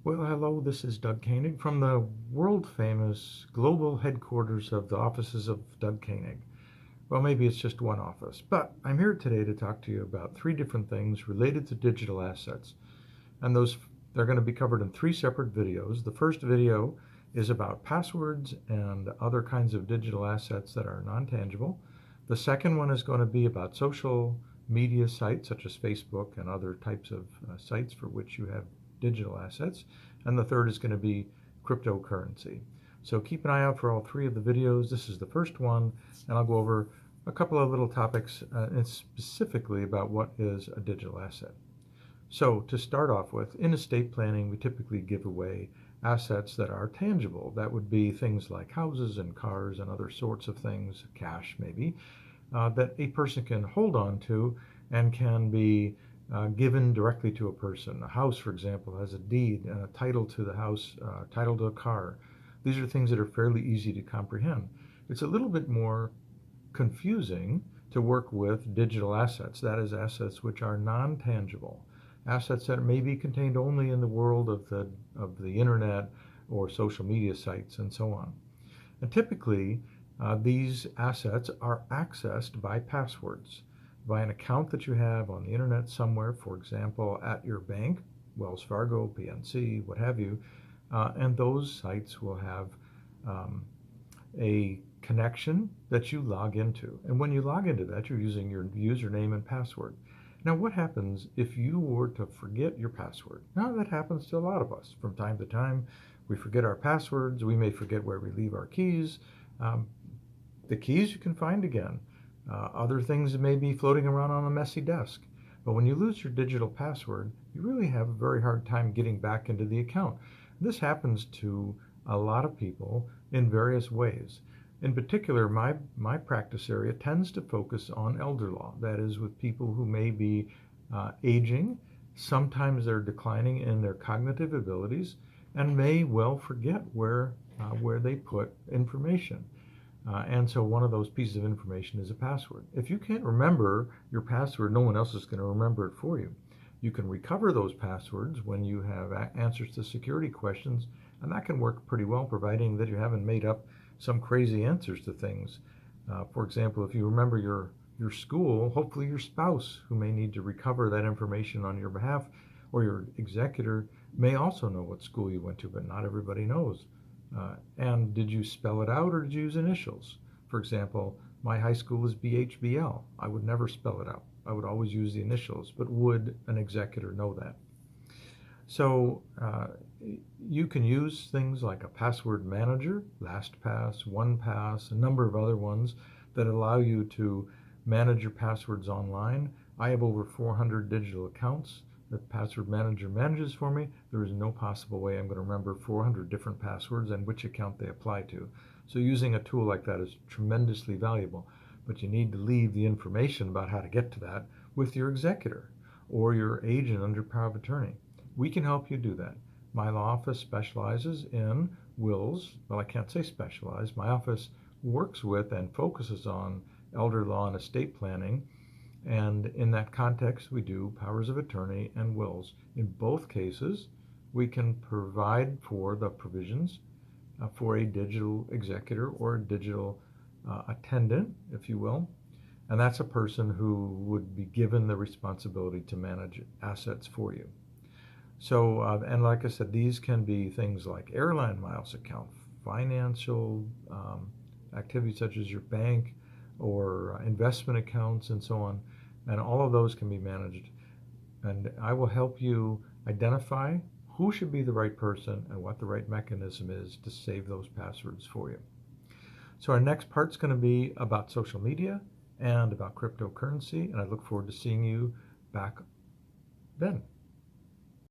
Well, hello, this is Doug Koenig from the world-famous global headquarters of the offices of Doug Koenig. Well, maybe it's just one office, but I'm here today to talk to you about three different things related to digital assets. And they're going to be covered in three separate videos. The first video is about passwords and other kinds of digital assets that are non-tangible. The second one is going to be about social media sites such as Facebook and other types of sites for which you have digital assets. And the third is going to be cryptocurrency. So keep an eye out for all three of the videos. This is the first one, and I'll go over a couple of little topics and specifically about what is a digital asset. So to start off with, in estate planning, we typically give away assets that are tangible. That would be things like houses and cars and other sorts of things, cash maybe, that a person can hold on to and can be given directly to a person. A house, for example, has a deed and a title to the house, title to a car. These are things that are fairly easy to comprehend. It's a little bit more confusing to work with digital assets, that is, assets which are non-tangible, assets that may be contained only in the world of the internet or social media sites and so on. And typically, these assets are accessed by passwords, by an account that you have on the internet somewhere, for example, at your bank, Wells Fargo, PNC, what have you, and those sites will have a connection that you log into. And when you log into that, you're using your username and password. Now, what happens if you were to forget your password? Now, that happens to a lot of us. From time to time, we forget our passwords. We may forget where we leave our keys. The keys you can find again. Other things may be floating around on a messy desk. But when you lose your digital password, you really have a very hard time getting back into the account. This happens to a lot of people in various ways. In particular, my practice area tends to focus on elder law. That is, with people who may be aging. Sometimes they're declining in their cognitive abilities and may well forget where they put information. And so one of those pieces of information is a password. If you can't remember your password, no one else is going to remember it for you. You can recover those passwords when you have answers to security questions, and that can work pretty well, providing that you haven't made up some crazy answers to things. For example, if you remember your school, hopefully your spouse, who may need to recover that information on your behalf, or your executor, may also know what school you went to, but not everybody knows. And did you spell it out or did you use initials? For example, my high school is BHBL. I would never spell it out. I would always use the initials, but would an executor know that? So you can use things like a password manager, LastPass, OnePass, a number of other ones that allow you to manage your passwords online. I have over 400 digital accounts that Password Manager manages for me. There is no possible way I'm going to remember 400 different passwords and which account they apply to. So using a tool like that is tremendously valuable, but you need to leave the information about how to get to that with your executor or your agent under power of attorney. We can help you do that. My law office specializes in wills. Well, I can't say specialize. My office works with and focuses on elder law and estate planning. And in that context, we do powers of attorney and wills. In both cases, we can provide for the provisions for a digital executor or a digital attendant, if you will. And that's a person who would be given the responsibility to manage assets for you. So, and like I said, these can be things like airline miles account, financial activities such as your bank or investment accounts and so on. And all of those can be managed. And I will help you identify who should be the right person and what the right mechanism is to save those passwords for you. So our next part's going to be about social media and about cryptocurrency, and I look forward to seeing you back then.